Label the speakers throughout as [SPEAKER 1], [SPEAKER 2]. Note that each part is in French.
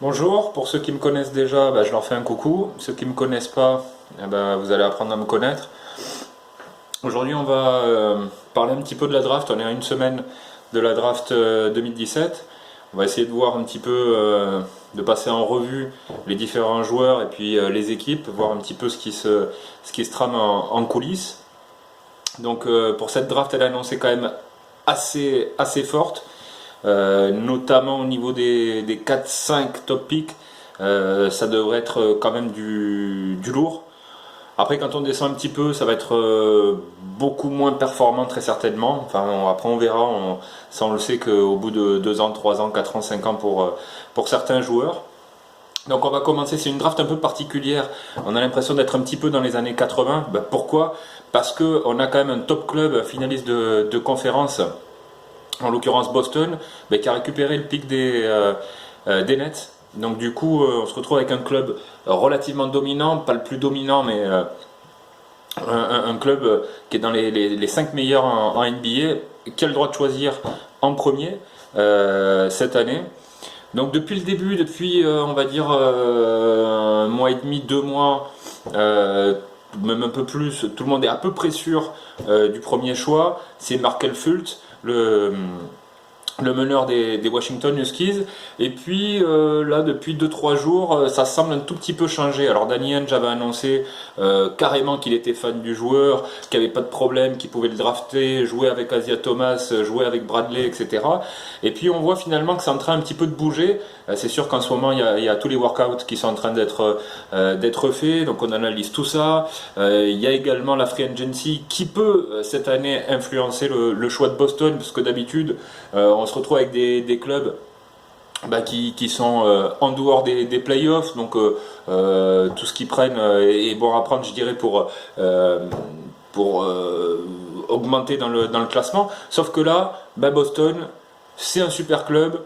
[SPEAKER 1] Bonjour, pour ceux qui me connaissent déjà, je leur fais un coucou. Ceux qui ne me connaissent pas, vous allez apprendre à me connaître. Aujourd'hui, on va parler un petit peu de la draft. On est à une semaine de la draft 2017. On va essayer de voir un petit peu, de passer en revue les différents joueurs et puis les équipes, voir un petit peu ce qui se trame en coulisses. Donc pour cette draft, elle est annoncée quand même assez forte. Notamment au niveau des 4-5 top picks, ça devrait être quand même du lourd. Après, quand on descend un petit peu, ça va être beaucoup moins performant très certainement. Après on verra, ça on le sait qu'au bout de 2 ans, 3 ans, 4 ans, 5 ans pour certains joueurs. Donc on va commencer, c'est une draft un peu particulière. On a l'impression d'être un petit peu dans les années 80. Pourquoi? Parce qu'on a quand même un top club finaliste de conférence, en l'occurrence Boston, qui a récupéré le pic des Nets. Donc du coup, on se retrouve avec un club relativement dominant, pas le plus dominant, mais un club qui est dans les 5 meilleurs en NBA, qui a le droit de choisir en premier cette année. Donc depuis le début, depuis on va dire un mois et demi, 2 mois, même un peu plus, tout le monde est à peu près sûr du premier choix. C'est Markel Fultz, le meneur des Washington Huskies. Et puis là, depuis 2-3 jours, ça semble un tout petit peu changer. Alors Danny Ainge avait annoncé carrément qu'il était fan du joueur, qu'il n'y avait pas de problème, qu'il pouvait le drafter, jouer avec Asia Thomas, jouer avec Bradley, etc. Et puis on voit finalement que c'est en train un petit peu de bouger. C'est sûr qu'en ce moment, il y a tous les workouts qui sont en train d'être faits, donc on analyse tout ça. Il y a également la free agency qui peut cette année influencer le choix de Boston, parce que d'habitude, on se retrouve avec des clubs qui sont en dehors des playoffs, donc tout ce qu'ils prennent est bon à prendre, je dirais, pour augmenter dans le classement. Sauf que là, Boston, c'est un super club.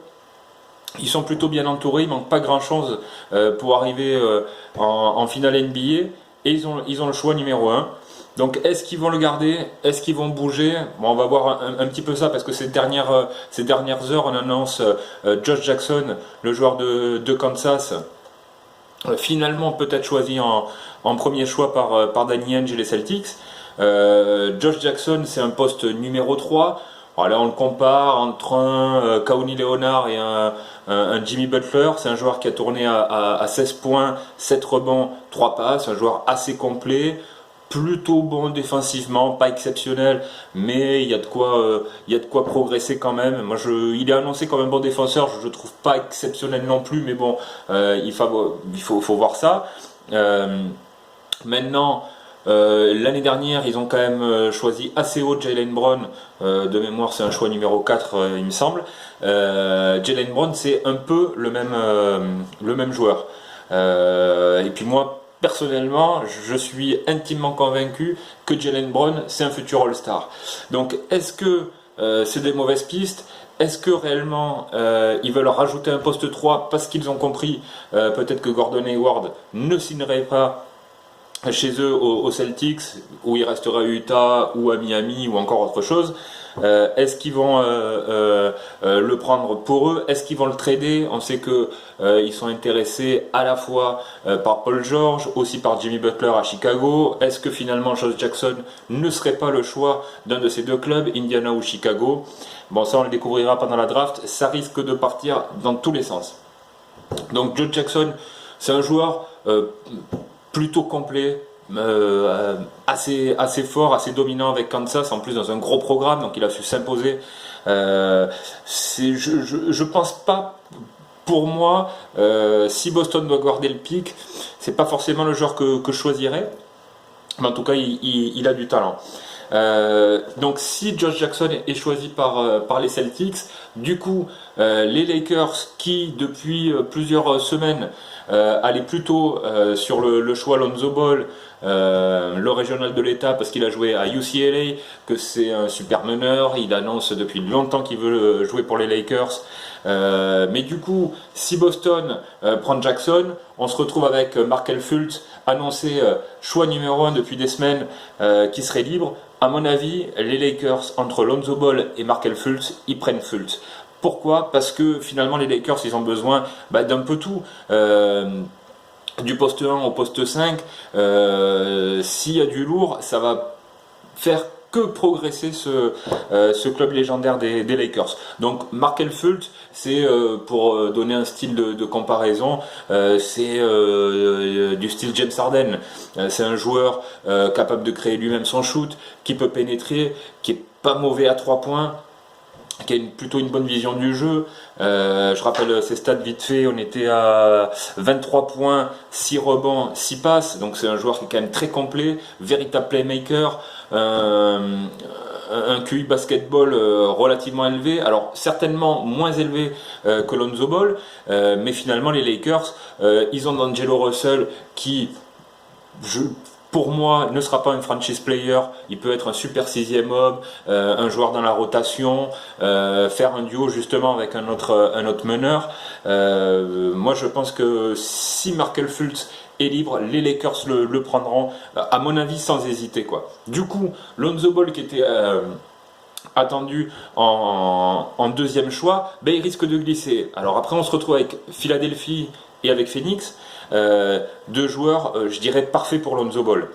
[SPEAKER 1] Ils sont plutôt bien entourés, il manque pas grand chose pour arriver en finale NBA, et ils ont le choix numéro un. Donc est-ce qu'ils vont le garder? Est-ce qu'ils vont bouger? Bon, on va voir un petit peu ça, parce que ces dernières heures, on annonce Josh Jackson, le joueur de Kansas, finalement peut-être choisi en premier choix par Danny Ainge et les Celtics. Josh Jackson, c'est un poste numéro 3. Alors là, on le compare entre un Kawhi Leonard et un Jimmy Butler. C'est un joueur qui a tourné à 16 points, 7 rebonds, 3 passes. Un joueur assez complet, plutôt bon défensivement, pas exceptionnel, mais il y a de quoi progresser quand même. Il est annoncé comme un bon défenseur, je le trouve pas exceptionnel non plus, mais bon, il faut voir ça. Maintenant, l'année dernière, ils ont quand même choisi assez haut Jaylen Brown. De mémoire, c'est un choix numéro 4, il me semble. Jaylen Brown, c'est un peu le même joueur. Et puis moi, personnellement, je suis intimement convaincu que Jaylen Brown, c'est un futur All-Star. Donc, est-ce que c'est des mauvaises pistes? Est-ce que réellement ils veulent rajouter un poste 3 parce qu'ils ont compris peut-être que Gordon Hayward ne signerait pas chez eux aux Celtics, où il restera à Utah ou à Miami ou encore autre chose? Est-ce qu'ils vont le prendre pour eux? Est-ce qu'ils vont le trader? On sait que ils sont intéressés à la fois par Paul George, aussi par Jimmy Butler à Chicago. Est-ce que finalement Josh Jackson ne serait pas le choix d'un de ces deux clubs, Indiana ou Chicago? Bon, ça on le découvrira pendant la draft. Ça risque de partir dans tous les sens. Donc Josh Jackson, c'est un joueur plutôt complet, assez fort, assez dominant avec Kansas, en plus dans un gros programme, donc il a su s'imposer. Je pense pas, pour moi, si Boston doit garder le pic, c'est pas forcément le joueur que je choisirais, mais en tout cas il a du talent. Donc si Josh Jackson est choisi par les Celtics, du coup les Lakers, qui depuis plusieurs semaines allaient plutôt sur le choix Lonzo Ball, le régional de l'État, parce qu'il a joué à UCLA, que c'est un super meneur, il annonce depuis longtemps qu'il veut jouer pour les Lakers. Mais du coup, si Boston prend Jackson, on se retrouve avec Markel Fultz, annoncé choix numéro 1 depuis des semaines, qui serait libre. À mon avis, les Lakers, entre Lonzo Ball et Markel Fultz, ils prennent Fultz. Pourquoi? Parce que finalement les Lakers ils ont besoin d'un peu tout. Du poste 1 au poste 5, s'il y a du lourd, ça va faire que progresser ce club légendaire des Lakers. Donc Markel Fultz, c'est pour donner un style de comparaison, c'est du style James Harden. C'est un joueur capable de créer lui-même son shoot, qui peut pénétrer, qui est pas mauvais à 3 points, qui a plutôt une bonne vision du jeu. Je rappelle ses stats vite fait, on était à 23 points, 6 rebonds, 6 passes, donc c'est un joueur qui est quand même très complet, véritable playmaker, un QI basketball relativement élevé, alors certainement moins élevé que Lonzo Ball, mais finalement les Lakers, ils ont D'Angelo Russell qui... pour moi, ne sera pas un franchise player. Il peut être un super sixième homme, un joueur dans la rotation, faire un duo justement avec un autre meneur. Moi, je pense que si Markel Fultz est libre, les Lakers le prendront, à mon avis, sans hésiter, quoi. Du coup, Lonzo Ball qui était attendu en deuxième choix, il risque de glisser. Alors après, on se retrouve avec Philadelphie et avec Phoenix. Deux joueurs, je dirais, parfaits pour Lonzo Ball.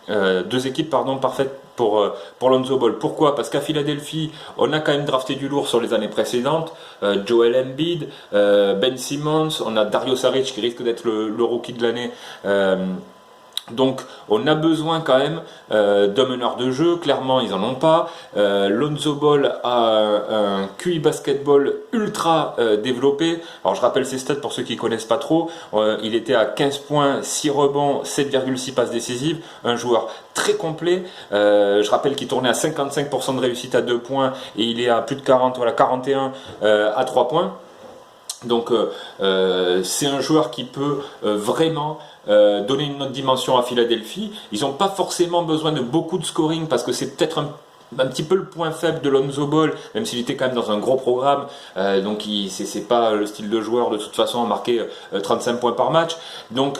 [SPEAKER 1] Deux équipes, pardon, parfaites pour Lonzo Ball. Pourquoi? Parce qu'à Philadelphie, on a quand même drafté du lourd sur les années précédentes. Joel Embiid, Ben Simmons, on a Dario Saric qui risque d'être le rookie de l'année. Donc on a besoin quand même d'un meneur de jeu, clairement ils en ont pas. Lonzo Ball a un QI basketball ultra développé. Alors je rappelle ses stats pour ceux qui connaissent pas trop. Il était à 15 points, 6 rebonds, 7,6 passes décisives, un joueur très complet. Je rappelle qu'il tournait à 55% de réussite à 2 points et il est à plus de 40, voilà 41 à 3 points. Donc c'est un joueur qui peut vraiment donner une autre dimension à Philadelphie. Ils n'ont pas forcément besoin de beaucoup de scoring parce que c'est peut-être un petit peu le point faible de Lonzo Ball, même s'il était quand même dans un gros programme, donc c'est pas le style de joueur de toute façon à marquer 35 points par match. Donc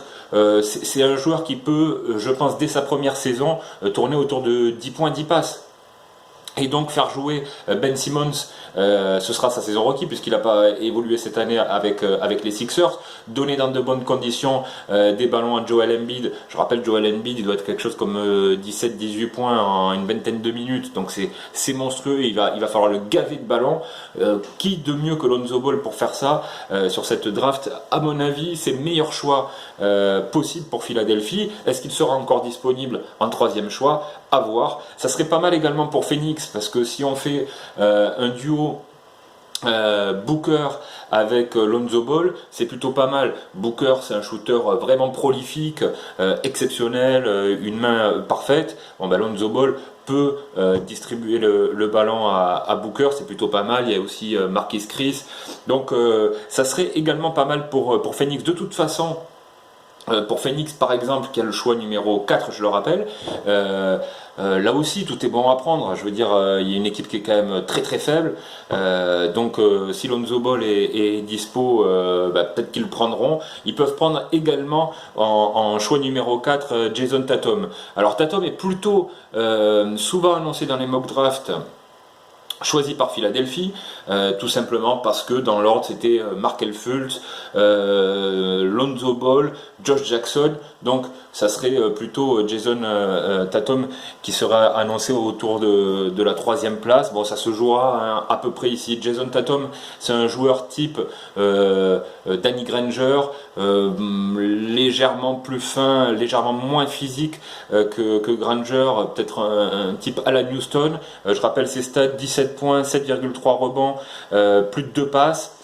[SPEAKER 1] c'est un joueur qui peut, je pense, dès sa première saison, tourner autour de 10 points, 10 passes. Et donc faire jouer Ben Simmons, ce sera sa saison rookie puisqu'il n'a pas évolué cette année avec les Sixers, donner dans de bonnes conditions des ballons à Joel Embiid. Je rappelle, Joel Embiid, il doit être quelque chose comme 17-18 points en une vingtaine de minutes, donc c'est monstrueux, il va falloir le gaver de ballons. Qui de mieux que Lonzo Ball pour faire ça sur cette draft? À mon avis, c'est le meilleur choix possible pour Philadelphie. Est-ce qu'il sera encore disponible en troisième choix? À voir. Ça serait pas mal également pour Phoenix, parce que si on fait un duo Booker avec Lonzo Ball, c'est plutôt pas mal. Booker, c'est un shooter vraiment prolifique, exceptionnel, une main parfaite. Lonzo Ball peut distribuer le ballon à Booker, c'est plutôt pas mal. Il y a aussi Marquise Chris. Donc ça serait également pas mal pour Phoenix. De toute façon, pour Phoenix par exemple, qui a le choix numéro 4, je le rappelle, là aussi tout est bon à prendre. Je veux dire, il y a une équipe qui est quand même très très faible, donc si Lonzo Ball est dispo, peut-être qu'ils le prendront. Ils peuvent prendre également en choix numéro 4 Jason Tatum. Alors Tatum est plutôt souvent annoncé dans les mock drafts choisi par Philadelphie, tout simplement parce que dans l'ordre c'était Markel Fultz, Lonzo Ball, Josh Jackson, donc ça serait plutôt Jason Tatum qui sera annoncé autour de la troisième place. Bon, ça se jouera à peu près ici. Jason Tatum, c'est un joueur type Danny Granger, légèrement plus fin, légèrement moins physique que Granger, peut-être un type Alan Houston. Je rappelle ses stats: 17 points, 7,3 rebonds, plus de 2 passes.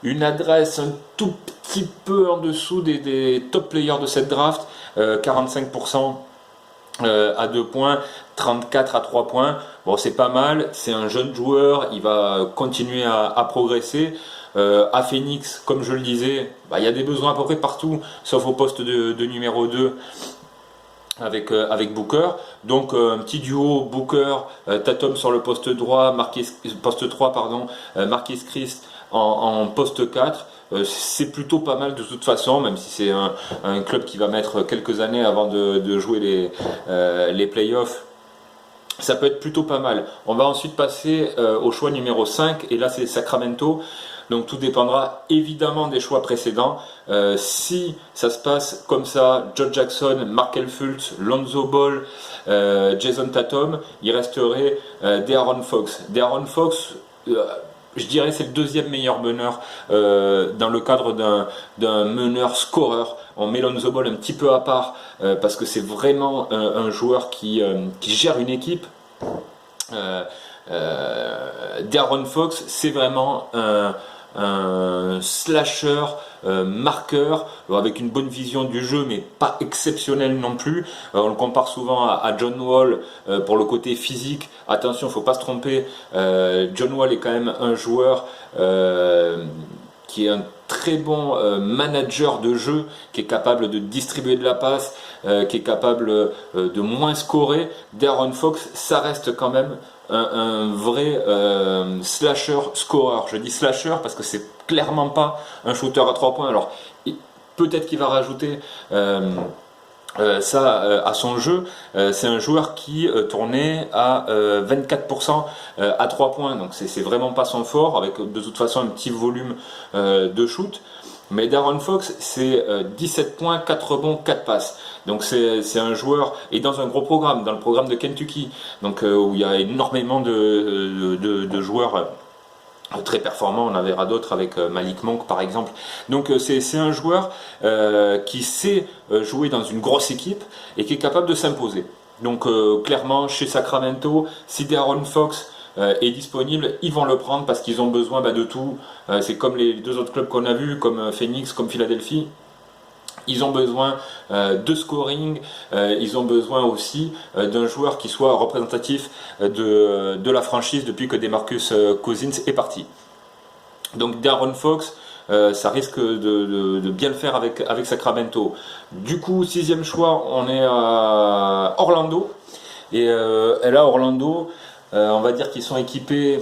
[SPEAKER 1] Une adresse un tout petit peu en dessous des top players de cette draft, 45% à 2 points, 34 à 3 points. Bon, c'est pas mal, c'est un jeune joueur, il va continuer à progresser. À Phoenix, comme je le disais, il y a des besoins à peu près partout, sauf au poste de numéro 2. Avec Booker, donc un petit duo Booker, Tatum sur le poste droit, poste 3 pardon, Marquise Chris en poste 4, c'est plutôt pas mal de toute façon, même si c'est un club qui va mettre quelques années avant de jouer les playoffs ça peut être plutôt pas mal. On va ensuite passer au choix numéro 5, et là c'est Sacramento. Donc tout dépendra évidemment des choix précédents. Si ça se passe comme ça, Joe Jackson, Markelle Fultz, Lonzo Ball, Jason Tatum, il resterait De'Aaron Fox. De'Aaron Fox, je dirais c'est le deuxième meilleur meneur dans le cadre d'un meneur scoreur. On met Lonzo Ball un petit peu à part parce que c'est vraiment un joueur qui gère une équipe. De'Aaron Fox, c'est vraiment un slasher, marqueur, avec une bonne vision du jeu, mais pas exceptionnel non plus. On le compare souvent à John Wall pour le côté physique. Attention, il ne faut pas se tromper. John Wall est quand même un joueur qui est un très bon manager de jeu, qui est capable de distribuer de la passe, qui est capable de moins scorer. De'Aaron Fox, ça reste quand même un vrai slasher scoreur. Je dis slasher parce que c'est clairement pas un shooter à 3 points. Alors peut-être qu'il va rajouter ça à son jeu. C'est un joueur qui tournait à 24% à 3 points, donc c'est vraiment pas son fort, avec de toute façon un petit volume de shoot. Mais De'Aaron Fox, c'est 17 points, 4 rebonds, 4 passes. Donc c'est un joueur, et dans un gros programme, dans le programme de Kentucky, donc où il y a énormément de joueurs très performants. On en verra d'autres avec Malik Monk par exemple. Donc c'est un joueur qui sait jouer dans une grosse équipe et qui est capable de s'imposer. Donc clairement, chez Sacramento, si De'Aaron Fox est disponible, ils vont le prendre parce qu'ils ont besoin de tout. C'est comme les deux autres clubs qu'on a vus, comme Phoenix, comme Philadelphie. Ils ont besoin de scoring, ils ont besoin aussi d'un joueur qui soit représentatif de la franchise depuis que DeMarcus Cousins est parti. Donc De'Aaron Fox, ça risque de bien le faire avec Sacramento. Du coup, 6e choix, on est à Orlando. Et là, Orlando, on va dire qu'ils sont équipés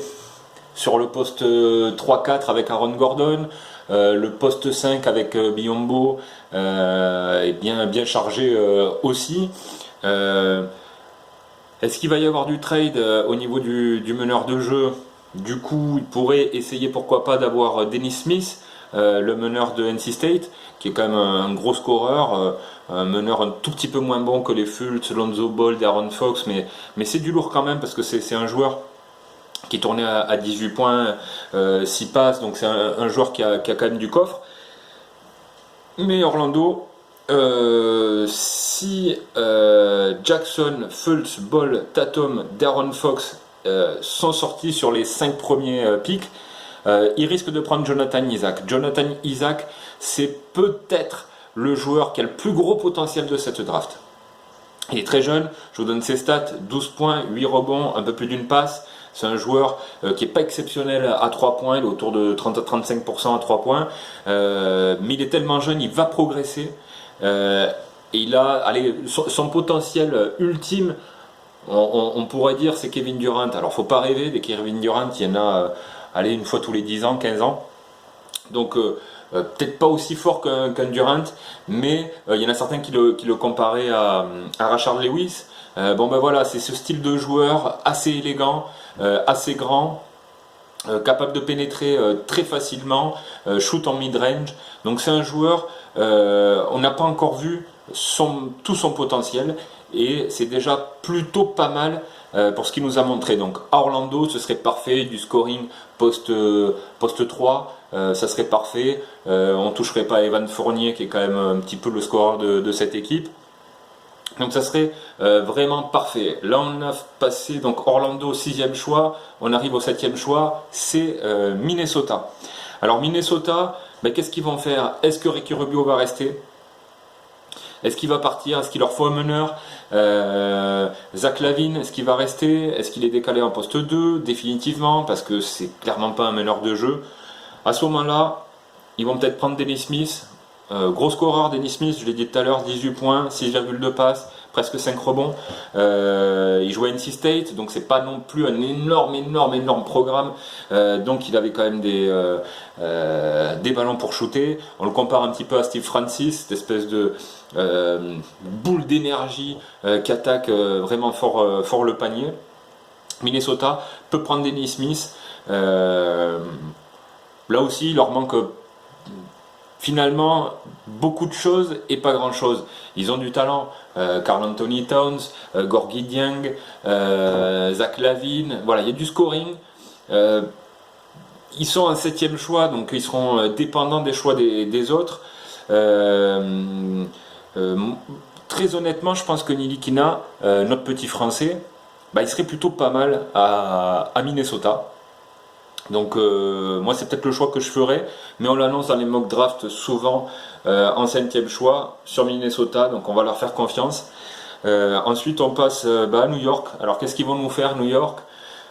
[SPEAKER 1] sur le poste 3-4 avec Aaron Gordon. Le poste 5 avec Biyombo est bien chargé aussi. Est-ce qu'il va y avoir du trade au niveau du meneur de jeu? Du coup, il pourrait essayer, pourquoi pas, d'avoir Dennis Smith, le meneur de NC State, qui est quand même un gros scoreur, un meneur un tout petit peu moins bon que les Fultz, Lonzo Ball, De'Aaron Fox, mais c'est du lourd quand même parce que c'est un joueur qui tournait à 18 points, 6 passes, donc c'est un joueur qui a quand même du coffre. Mais Orlando, si Jackson, Fultz, Ball, Tatum, De'Aaron Fox sont sortis sur les 5 premiers pics, ils risquent de prendre Jonathan Isaac. Jonathan Isaac, c'est peut-être le joueur qui a le plus gros potentiel de cette draft. Il est très jeune, je vous donne ses stats, 12 points, 8 rebonds, un peu plus d'une passe. C'est un joueur qui n'est pas exceptionnel à 3 points, il est autour de 30-35% à 3 points. Mais il est tellement jeune, il va progresser. Et il a, son potentiel ultime, on pourrait dire, c'est Kevin Durant. Alors faut pas rêver, des Kevin Durant, il y en a une fois tous les 10 ans, 15 ans. Donc peut-être pas aussi fort qu'un Durant, mais il y en a certains qui le comparaient à Rashard Lewis. Bon ben voilà, c'est ce style de joueur assez élégant, assez grand, capable de pénétrer très facilement, shoot en mid-range. Donc c'est un joueur, on n'a pas encore vu tout son potentiel, et c'est déjà plutôt pas mal pour ce qu'il nous a montré. Donc à Orlando, ce serait parfait, du scoring poste 3, ça serait parfait. On ne toucherait pas Evan Fournier, qui est quand même un petit peu le scoreur de cette équipe. Donc ça serait vraiment parfait. Là on a passé donc Orlando 6e choix, on arrive au 7e choix, c'est Minnesota. Alors Minnesota, qu'est-ce qu'ils vont faire? Est-ce que Ricky Rubio va rester? Est-ce qu'il va partir? Est-ce qu'il leur faut un meneur? Zach LaVine, est-ce qu'il va rester? Est-ce qu'il est décalé en poste 2 définitivement? Parce que c'est clairement pas un meneur de jeu. À ce moment-là, ils vont peut-être prendre Dennis Smith. Gros scoreur Dennis Smith, je l'ai dit tout à l'heure, 18 points, 6,2 passes, presque 5 rebonds. Il jouait à NC State, donc c'est pas non plus un énorme programme. Donc il avait quand même des ballons pour shooter. On le compare un petit peu à Steve Francis, cette espèce de boule d'énergie qui attaque vraiment fort le panier. Minnesota peut prendre Dennis Smith. Là aussi, il leur manque finalement beaucoup de choses et pas grand chose. Ils ont du talent. Karl Anthony Towns, Gorgui Dieng, Zach Lavine. Voilà, il y a du scoring. Ils sont un 7e choix, donc ils seront dépendants des choix des autres. Très honnêtement, je pense que Nilikina, notre petit français, il serait plutôt pas mal à Minnesota. Donc moi c'est peut-être le choix que je ferais, mais on l'annonce dans les mock drafts souvent en 5e choix sur Minnesota, donc on va leur faire confiance. Ensuite on passe à New York. Alors qu'est-ce qu'ils vont nous faire New York?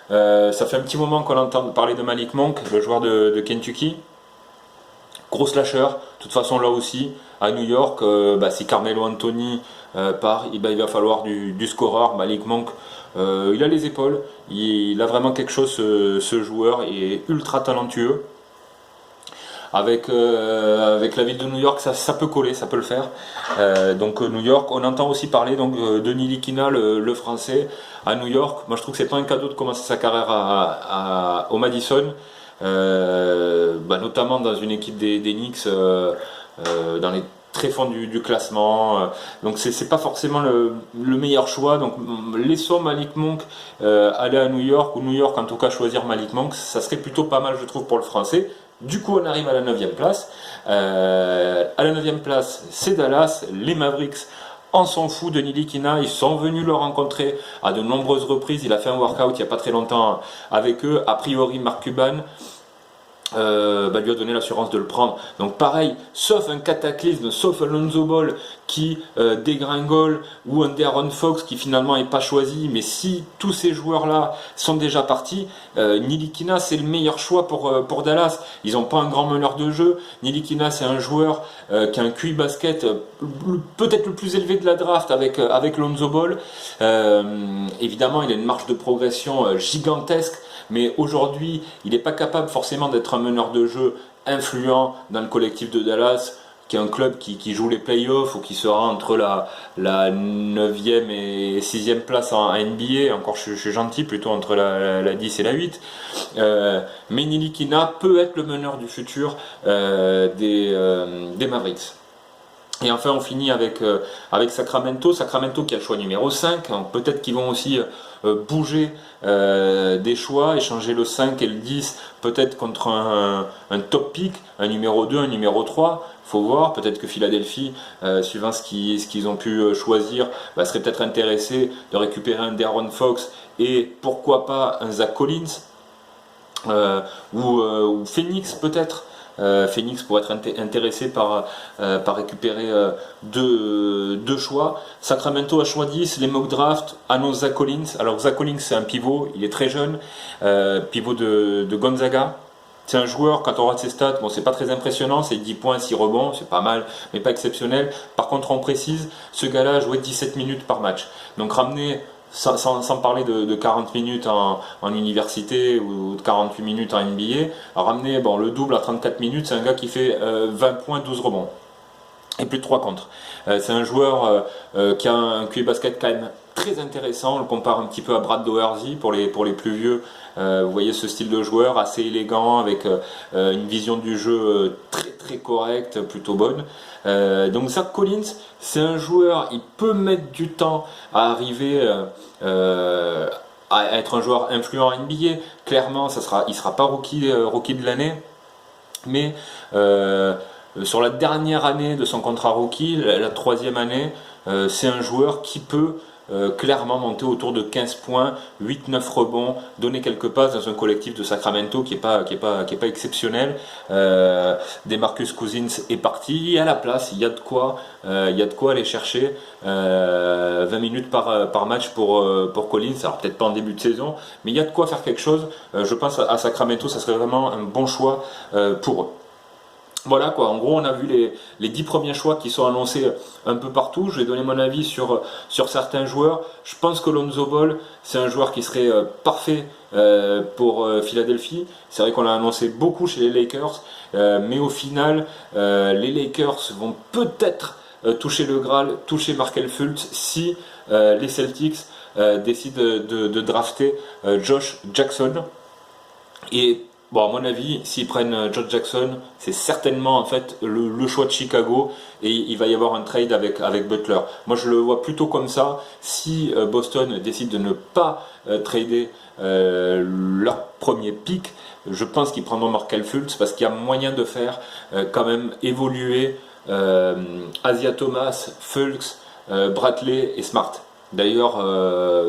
[SPEAKER 1] Ça fait un petit moment qu'on entend parler de Malik Monk, le joueur de Kentucky. Gros slasher, de toute façon là aussi, à New York, si Carmelo Anthony part, il va falloir du scoreur. Malik Monk, il a les épaules, il a vraiment quelque chose ce joueur, il est ultra talentueux. Avec la ville de New York, ça peut coller, ça peut le faire. Donc New York, on entend aussi parler donc, de Nilikina, le français, à New York. Moi je trouve que c'est pas un cadeau de commencer sa carrière au Madison. Notamment dans une équipe des Knicks dans les tréfonds du classement, donc c'est pas forcément le meilleur choix. Donc laissons Malik Monk aller à New York, ou New York en tout cas choisir Malik Monk, ça serait plutôt pas mal je trouve pour le français. Du coup on arrive à la 9e place. À la 9e place c'est Dallas, les Mavericks. On s'en fout de Nilikina, ils sont venus le rencontrer à de nombreuses reprises, il a fait un workout il n'y a pas très longtemps avec eux. A priori Mark Cuban lui a donné l'assurance de le prendre. Donc pareil, sauf un cataclysme, sauf un Lonzo Ball qui dégringole, ou un De'Aaron Fox qui finalement n'est pas choisi, mais si tous ces joueurs-là sont déjà partis, Nilikina c'est le meilleur choix pour Dallas. Ils n'ont pas un grand meneur de jeu. Nilikina c'est un joueur qui a un QI basket peut-être le plus élevé de la draft avec Lonzo Ball. Évidemment il a une marge de progression gigantesque, mais aujourd'hui, il n'est pas capable forcément d'être un meneur de jeu influent dans le collectif de Dallas, qui est un club qui joue les playoffs ou qui sera entre la 9e et 6e place en NBA. Encore, je suis gentil, plutôt entre la 10 et la 8. Mais Nilikina peut être le meneur du futur des Mavericks. Et enfin on finit avec Sacramento qui a le choix numéro 5, donc peut-être qu'ils vont aussi bouger des choix, échanger le 5 et le 10 peut-être contre un top pick, un numéro 2, un numéro 3, faut voir, peut-être que Philadelphie, suivant ce qu'ils ont pu choisir, serait peut-être intéressé de récupérer un De'Aaron Fox et pourquoi pas un Zach Collins, ou Phoenix peut-être. Phoenix pourrait être intéressé par récupérer deux choix. Sacramento a choix 10, les mock draft annoncent Zach Collins. Alors Zach Collins c'est un pivot, il est très jeune, pivot de Gonzaga. C'est un joueur, quand on regarde ses stats, bon c'est pas très impressionnant, c'est 10 points, 6 rebonds, c'est pas mal, mais pas exceptionnel. Par contre on précise, ce gars-là a joué 17 minutes par match. Donc ramener, sans parler de 40 minutes en université ou de 48 minutes en NBA, ramener le double à 34 minutes, c'est un gars qui fait 20 points, 12 rebonds. Et plus de 3 contre. C'est un joueur qui a un QI basket quand même très intéressant. On le compare un petit peu à Brad Doherty pour les plus vieux. Vous voyez ce style de joueur assez élégant avec une vision du jeu très très correcte, plutôt bonne. Donc Zach Collins, c'est un joueur, il peut mettre du temps à arriver à être un joueur influent en NBA. Clairement, il sera pas rookie de l'année, mais sur la dernière année de son contrat rookie, la 3e année, c'est un joueur qui peut clairement monter autour de 15 points, 8-9 rebonds, donner quelques passes dans un collectif de Sacramento qui est pas exceptionnel. DeMarcus Cousins est parti, et à la place il y a de quoi aller chercher 20 minutes par match pour Collins. Alors peut-être pas en début de saison, mais il y a de quoi faire quelque chose. Je pense à Sacramento, ça serait vraiment un bon choix pour eux. Voilà quoi, en gros on a vu les 10 premiers choix qui sont annoncés un peu partout. Je vais donner mon avis sur certains joueurs. Je pense que Lonzo Ball, c'est un joueur qui serait parfait pour Philadelphie. C'est vrai qu'on l'a annoncé beaucoup chez les Lakers, mais au final, les Lakers vont peut-être toucher le Graal, toucher Markel Fultz si les Celtics décident de drafter Josh Jackson. Et bon, à mon avis, s'ils prennent Josh Jackson, c'est certainement en fait le choix de Chicago et il va y avoir un trade avec Butler. Moi, je le vois plutôt comme ça. Si Boston décide de ne pas trader leur premier pick, je pense qu'ils prendront Markel Fultz parce qu'il y a moyen de faire quand même évoluer Asia Thomas, Fultz, Bradley et Smart. D'ailleurs,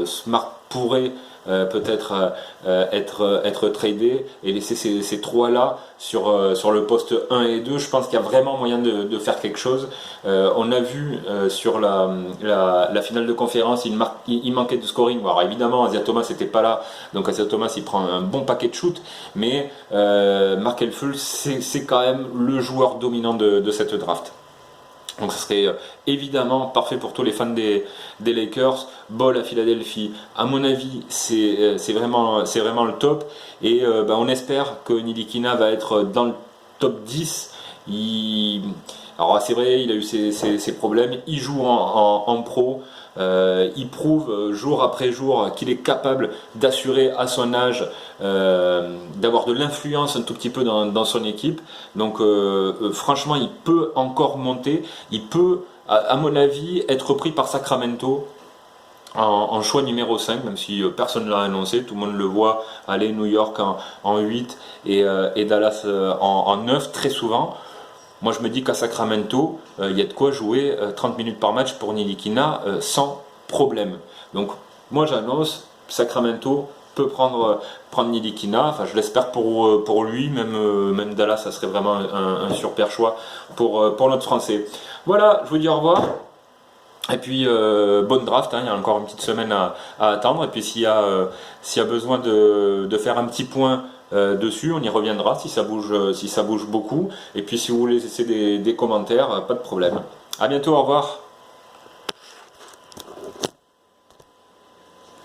[SPEAKER 1] Smart pourrait peut-être être tradé et laisser ces trois-là sur le poste 1 et 2. Je pense qu'il y a vraiment moyen de faire quelque chose. On a vu sur la finale de conférence, il manquait de scoring. Alors évidemment, Asia Thomas n'était pas là, donc Asia Thomas il prend un bon paquet de shoot, mais Markel Fultz c'est quand même le joueur dominant de cette draft. Donc ce serait évidemment parfait pour tous les fans des Lakers. Ball à Philadelphie, à mon avis, c'est vraiment le top. Et on espère que Ntilikina va être dans le top 10. Alors c'est vrai, il a eu ses problèmes. Il joue en pro. Il prouve jour après jour qu'il est capable d'assurer à son âge, d'avoir de l'influence un tout petit peu dans son équipe. Donc franchement, il peut encore monter. Il peut, à mon avis, être pris par Sacramento en choix numéro 5, même si personne ne l'a annoncé. Tout le monde le voit aller New York en 8 et Dallas en 9 très souvent. Moi, je me dis qu'à Sacramento, il y a de quoi jouer 30 minutes par match pour Ntilikina sans problème. Donc, moi, j'annonce Sacramento peut prendre Ntilikina. Enfin, je l'espère pour lui. Même Dallas, ça serait vraiment un super choix pour notre Français. Voilà, je vous dis au revoir. Et puis, bonne draft, hein, il y a encore une petite semaine à attendre. Et puis, s'il y a besoin de faire un petit point dessus, on y reviendra si ça bouge beaucoup. Et puis si vous voulez laisser des commentaires, pas de problème. À bientôt, au revoir.